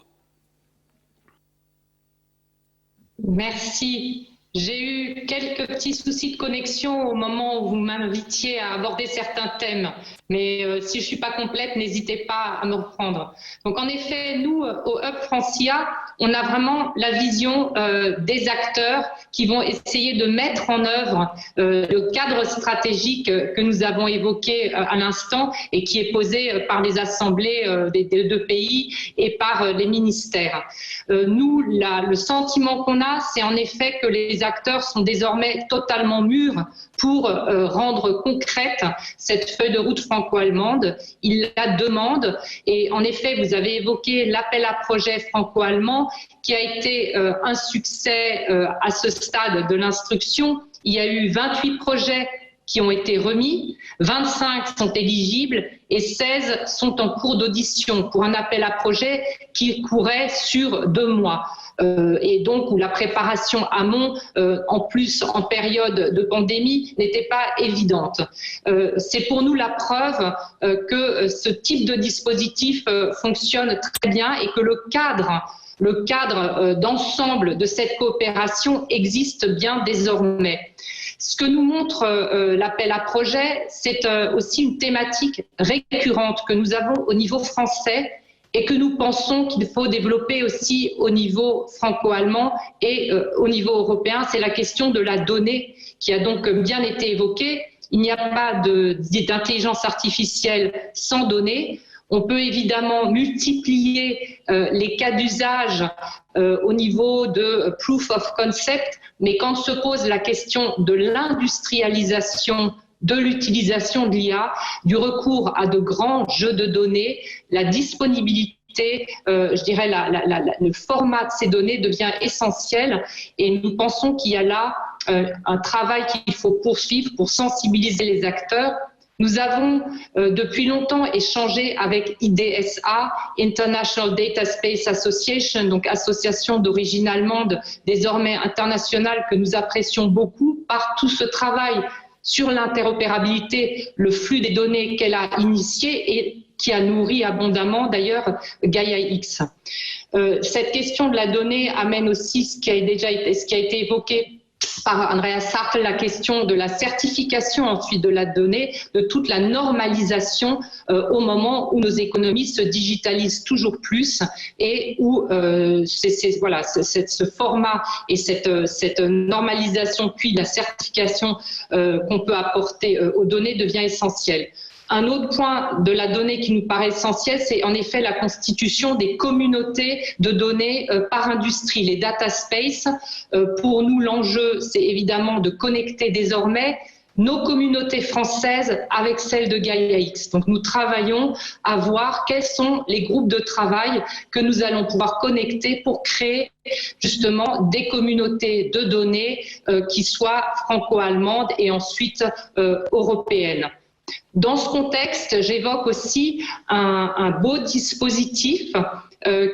Merci. J'ai eu quelques petits soucis de connexion au moment où vous m'invitiez à aborder certains thèmes. Mais si je ne suis pas complète, n'hésitez pas à me reprendre. Donc en effet, nous, au Hub Francia, on a vraiment la vision des acteurs qui vont essayer de mettre en œuvre le cadre stratégique que nous avons évoqué à l'instant et qui est posé par les assemblées des deux pays et par les ministères. Nous, le sentiment qu'on a, c'est en effet que les acteurs sont désormais totalement mûrs pour rendre concrète cette feuille de route franco-allemande. Ils la demandent et en effet, vous avez évoqué l'appel à projet franco-allemand qui a été un succès à ce stade de l'instruction. Il y a eu 28 projets qui ont été remis, 25 sont éligibles et 16 sont en cours d'audition pour un appel à projet qui courait sur 2 mois. Et donc où la préparation amont, en plus en période de pandémie, n'était pas évidente. C'est pour nous la preuve que ce type de dispositif fonctionne très bien et que le cadre d'ensemble de cette coopération existe bien désormais. Ce que nous montre l'appel à projet, c'est aussi une thématique récurrente que nous avons au niveau français et que nous pensons qu'il faut développer aussi au niveau franco-allemand et au niveau européen. C'est la question de la donnée qui a donc bien été évoquée. Il n'y a pas d'intelligence artificielle sans données. On peut évidemment multiplier les cas d'usage au niveau de proof of concept, mais quand se pose la question de l'industrialisation de l'utilisation de l'IA, du recours à de grands jeux de données, la disponibilité je dirais le format de ces données devient essentiel et nous pensons qu'il y a là un travail qu'il faut poursuivre pour sensibiliser les acteurs. Nous avons depuis longtemps échangé avec IDSA, International Data Space Association, donc association d'origine allemande, désormais internationale, que nous apprécions beaucoup par tout ce travail sur l'interopérabilité, le flux des données qu'elle a initié et qui a nourri abondamment d'ailleurs Gaia-X. Cette question de la donnée amène aussi ce qui a été évoqué par Andreas Hartl, la question de la certification ensuite de la donnée, de toute la normalisation au moment où nos économies se digitalisent toujours plus et où ce format et cette normalisation puis la certification qu'on peut apporter aux données devient essentielle. Un autre point de la donnée qui nous paraît essentiel, c'est en effet la constitution des communautés de données par industrie, les data space. Pour nous, l'enjeu, c'est évidemment de connecter désormais nos communautés françaises avec celles de Gaia-X. Donc nous travaillons à voir quels sont les groupes de travail que nous allons pouvoir connecter pour créer justement des communautés de données qui soient franco-allemandes et ensuite européennes. Dans ce contexte, j'évoque aussi un beau dispositif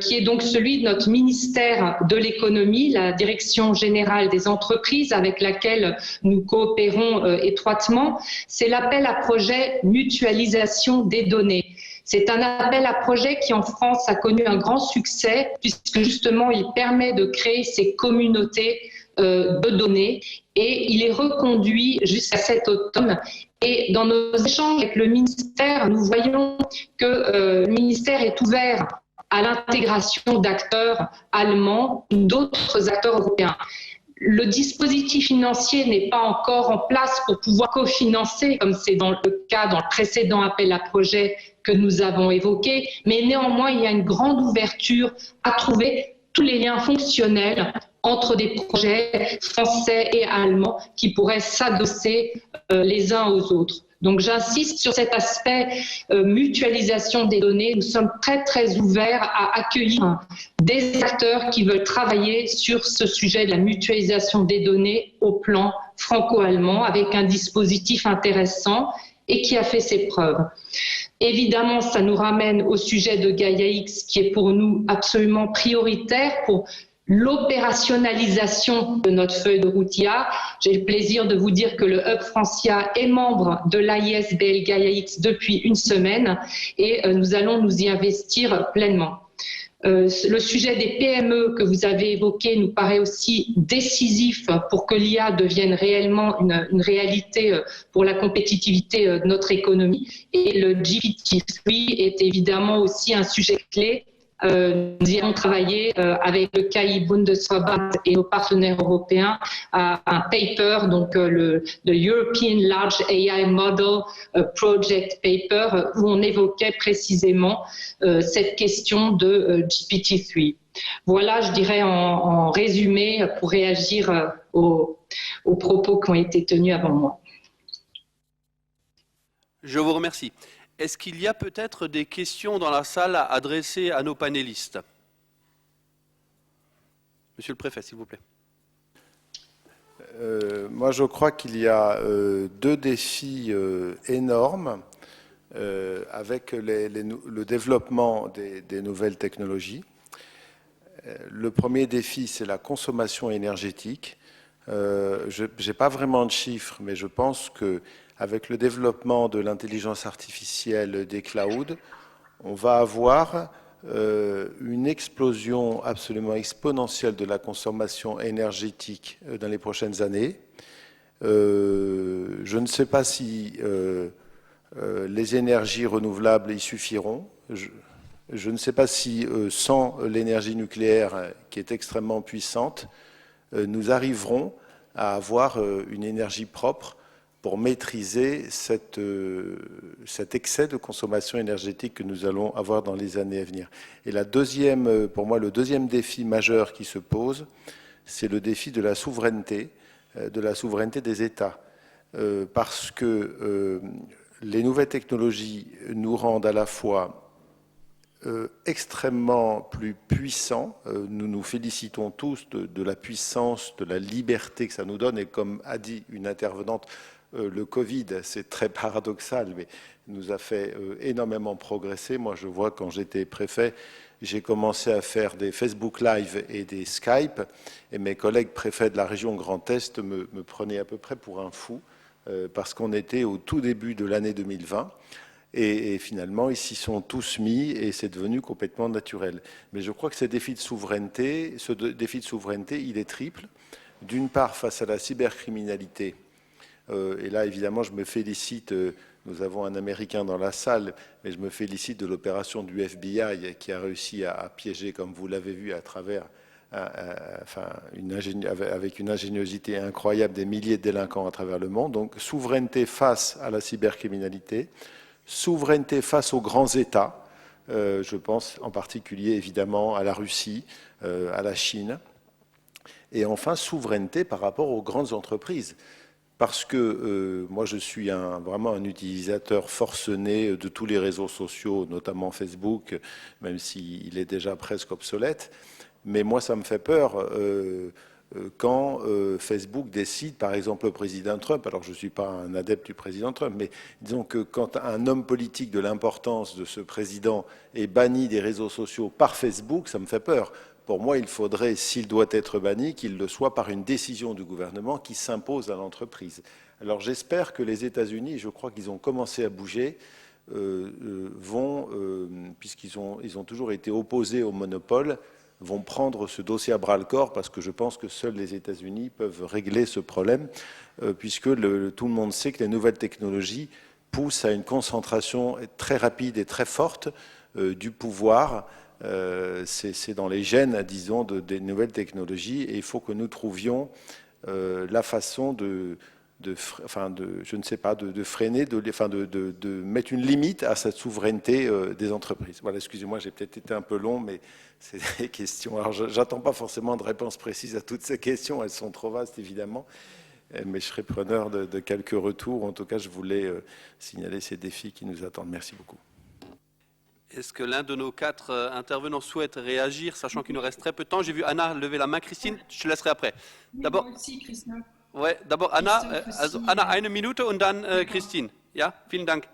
qui est donc celui de notre ministère de l'économie, la Direction générale des entreprises avec laquelle nous coopérons étroitement. C'est l'appel à projet mutualisation des données. C'est un appel à projet qui en France a connu un grand succès puisque justement il permet de créer ces communautés de données et il est reconduit jusqu'à cet automne. Et dans nos échanges avec le ministère, nous voyons que le ministère est ouvert à l'intégration d'acteurs allemands ou d'autres acteurs européens. Le dispositif financier n'est pas encore en place pour pouvoir cofinancer, comme c'est dans le cas dans le précédent appel à projet que nous avons évoqué, mais néanmoins, il y a une grande ouverture à trouver tous les liens fonctionnels entre des projets français et allemands qui pourraient s'adosser les uns aux autres. Donc j'insiste sur cet aspect mutualisation des données. Nous sommes très très ouverts à accueillir des acteurs qui veulent travailler sur ce sujet de la mutualisation des données au plan franco-allemand avec un dispositif intéressant et qui a fait ses preuves. Évidemment, ça nous ramène au sujet de Gaia-X qui est pour nous absolument prioritaire pour l'opérationnalisation de notre feuille de route IA. J'ai le plaisir de vous dire que le Hub Francia est membre de l'AISBL Gaia-X depuis une semaine et nous allons nous y investir pleinement. Le sujet des PME que vous avez évoqué nous paraît aussi décisif pour que l'IA devienne réellement une réalité pour la compétitivité de notre économie. Et le GPT-3 est évidemment aussi un sujet clé. Nous y avons travaillé avec le KI Bundesverband et nos partenaires européens à un paper, donc le European Large AI Model Project Paper, où on évoquait précisément cette question de GPT-3. Voilà, je dirais en résumé, pour réagir aux propos qui ont été tenus avant moi. Je vous remercie. Est-ce qu'il y a peut-être des questions dans la salle à adresser à nos panélistes? Monsieur le préfet, s'il vous plaît. Moi, je crois qu'il y a deux défis énormes avec le développement des nouvelles technologies. Le premier défi, c'est la consommation énergétique. Je n'ai pas vraiment de chiffres, mais je pense qu'avec le développement de l'intelligence artificielle des clouds, on va avoir une explosion absolument exponentielle de la consommation énergétique dans les prochaines années. Je ne sais pas si les énergies renouvelables y suffiront. Je ne sais pas si sans l'énergie nucléaire, qui est extrêmement puissante, nous arriverons à avoir une énergie propre pour maîtriser cet excès de consommation énergétique que nous allons avoir dans les années à venir. Et pour moi, le deuxième défi majeur qui se pose, c'est le défi de la souveraineté des États. Parce que les nouvelles technologies nous rendent à la fois extrêmement plus puissant. Nous nous félicitons tous de la puissance, de la liberté que ça nous donne. Et comme a dit une intervenante, le Covid, c'est très paradoxal, mais nous a fait énormément progresser. Moi, je vois quand j'étais préfet, j'ai commencé à faire des Facebook Live et des Skype, et mes collègues préfets de la région Grand Est me prenaient à peu près pour un fou, parce qu'on était au tout début de l'année 2020. Et finalement, ils s'y sont tous mis et c'est devenu complètement naturel. Mais je crois que ce défi de souveraineté, il est triple. D'une part, face à la cybercriminalité, et là, évidemment, je me félicite, nous avons un Américain dans la salle, mais je me félicite de l'opération du FBI qui a réussi à piéger, comme vous l'avez vu, à travers, avec une ingéniosité incroyable, des milliers de délinquants à travers le monde. Donc, souveraineté face à la cybercriminalité, souveraineté face aux grands États, je pense en particulier évidemment à la Russie, à la Chine, et enfin souveraineté par rapport aux grandes entreprises. Parce que moi je suis vraiment un utilisateur forcené de tous les réseaux sociaux, notamment Facebook, même s'il est déjà presque obsolète, mais moi ça me fait peur quand Facebook décide, par exemple le président Trump, alors je ne suis pas un adepte du président Trump, mais disons que quand un homme politique de l'importance de ce président est banni des réseaux sociaux par Facebook, ça me fait peur. Pour moi, il faudrait, s'il doit être banni, qu'il le soit par une décision du gouvernement qui s'impose à l'entreprise. Alors j'espère que les États-Unis, je crois qu'ils ont commencé à bouger, puisqu'ils ont toujours été opposés au monopole, vont prendre ce dossier à bras-le-corps parce que je pense que seuls les États-Unis peuvent régler ce problème puisque tout le monde sait que les nouvelles technologies poussent à une concentration très rapide et très forte du pouvoir. C'est dans les gènes, disons, des nouvelles technologies et il faut que nous trouvions la façon de freiner, de mettre une limite à cette souveraineté des entreprises. Voilà, excusez-moi, j'ai peut-être été un peu long, mais c'est des questions. Alors, j'attends pas forcément de réponses précises à toutes ces questions, elles sont trop vastes, évidemment, mais je serai preneur de quelques retours. En tout cas, je voulais signaler ces défis qui nous attendent. Merci beaucoup. Est-ce que l'un de nos quatre intervenants souhaite réagir, sachant qu'il nous reste très peu de temps? J'ai vu Anna lever la main. Christine, je te laisserai après. D'abord. Ouais, d'abord Anna, Anna, eine Minute und dann Christine. Ja, vielen Dank.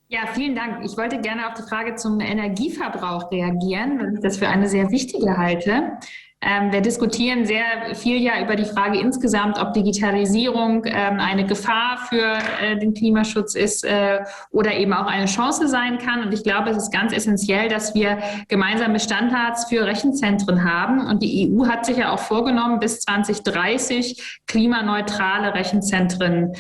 Ja, vielen Dank. Ich wollte gerne auf die Frage zum Energieverbrauch reagieren, weil ich das für eine sehr wichtige halte. Wir diskutieren sehr viel ja über die Frage insgesamt, ob Digitalisierung eine Gefahr für den Klimaschutz ist oder eben auch eine Chance sein kann. Und ich glaube, es ist ganz essentiell, dass wir gemeinsame Standards für Rechenzentren haben. Und die EU hat sich ja auch vorgenommen, bis 2030 klimaneutrale Rechenzentren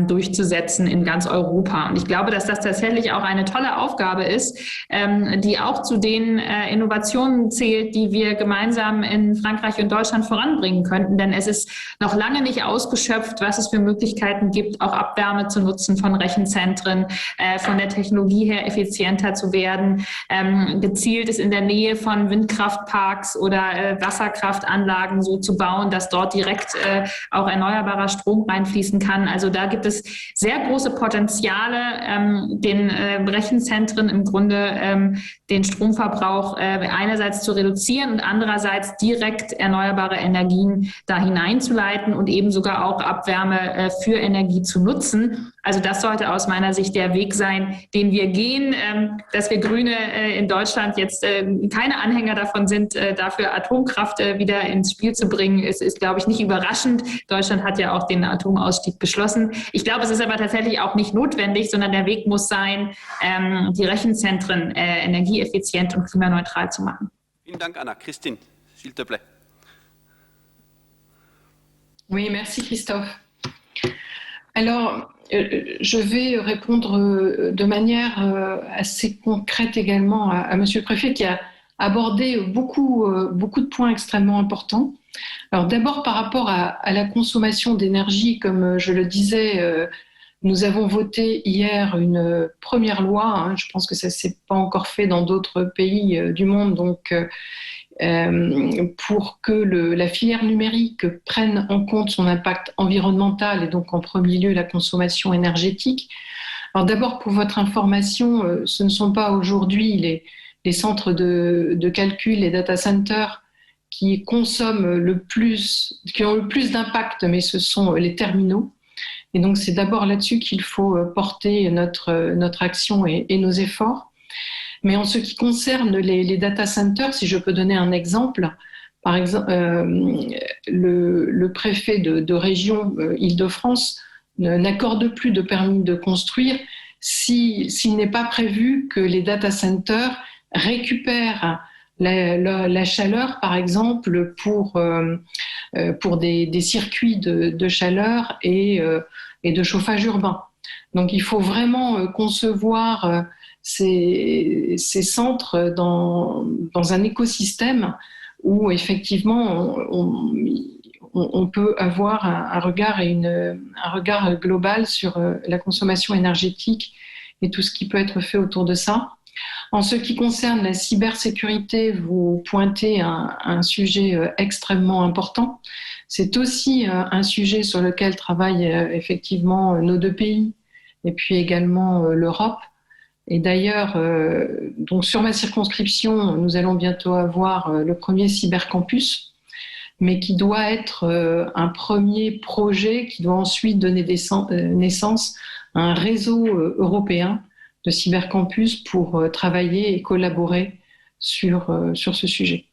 durchzusetzen in ganz Europa. Und ich glaube, dass das tatsächlich auch eine tolle Aufgabe ist, die auch zu den Innovationen zählt, die wir gemeinsam in Frankreich und Deutschland voranbringen könnten. Denn es ist noch lange nicht ausgeschöpft, was es für Möglichkeiten gibt, auch Abwärme zu nutzen von Rechenzentren, von der Technologie her effizienter zu werden, gezielt es in der Nähe von Windkraftparks oder Wasserkraftanlagen so zu bauen, dass dort direkt auch erneuerbarer Strom reinfließen kann. Also da gibt es sehr große Potenziale, den Rechenzentren im Grunde den Stromverbrauch einerseits zu reduzieren und andererseits direkt erneuerbare Energien da hineinzuleiten und eben sogar auch Abwärme für Energie zu nutzen. Also das sollte aus meiner Sicht der Weg sein, den wir gehen. Dass wir Grüne in Deutschland jetzt keine Anhänger davon sind, dafür Atomkraft wieder ins Spiel zu bringen, ist, glaube ich, nicht überraschend. Deutschland hat ja auch den Atomausstieg beschlossen. Ich glaube, es ist aber tatsächlich auch nicht notwendig, sondern der Weg muss sein, die Rechenzentren energieeffizient und klimaneutral zu machen. Vielen Dank, Anna. Christine, s'il te plaît. Oui, merci Christophe. Alors, je vais répondre de manière assez concrète également à Monsieur le Préfet qui a abordé beaucoup de points extrêmement importants. Alors d'abord par rapport à la consommation d'énergie, comme je le disais, nous avons voté hier une première loi, je pense que ça ne s'est pas encore fait dans d'autres pays du monde, donc pour que la filière numérique prenne en compte son impact environnemental et donc en premier lieu la consommation énergétique. Alors d'abord pour votre information, ce ne sont pas aujourd'hui les centres de calcul, les data centers qui consomment qui ont le plus d'impact, mais ce sont les terminaux. Et donc, c'est d'abord là-dessus qu'il faut porter notre action et nos efforts. Mais en ce qui concerne les data centers, si je peux donner un exemple, par exemple, le préfet de région Île-de-France n'accorde plus de permis de construire s'il n'est pas prévu que les data centers récupèrent la chaleur, par exemple, pour des circuits de chaleur et de chauffage urbain. Donc, il faut vraiment concevoir ces centres dans un écosystème où, effectivement, on peut avoir un regard global sur la consommation énergétique et tout ce qui peut être fait autour de ça. En ce qui concerne la cybersécurité, vous pointez un sujet extrêmement important. C'est aussi un sujet sur lequel travaillent effectivement nos deux pays et puis également l'Europe. Et d'ailleurs, donc sur ma circonscription, nous allons bientôt avoir le premier cybercampus, mais qui doit être un premier projet qui doit ensuite donner naissance à un réseau européen de cybercampus pour travailler et collaborer sur ce sujet.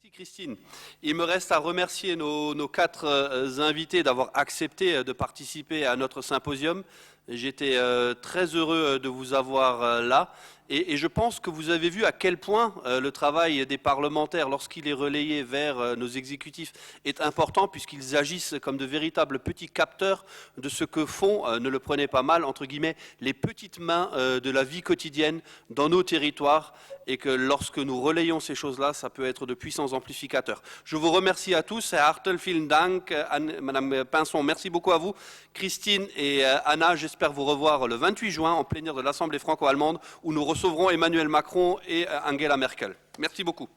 Merci Christine. Il me reste à remercier nos 4 invités d'avoir accepté de participer à notre symposium. J'étais très heureux de vous avoir là. Et je pense que vous avez vu à quel point le travail des parlementaires, lorsqu'il est relayé vers nos exécutifs, est important puisqu'ils agissent comme de véritables petits capteurs de ce que font, ne le prenez pas mal, entre guillemets, les petites mains de la vie quotidienne dans nos territoires et que lorsque nous relayons ces choses-là, ça peut être de puissants amplificateurs. Je vous remercie à tous. Herr Hartl, vielen Dank. Madame Pinson, merci beaucoup à vous. Christine et Anna, j'espère vous revoir le 28 juin en plénière de l'Assemblée franco-allemande où nous recevrons Emmanuel Macron et Angela Merkel. Merci beaucoup.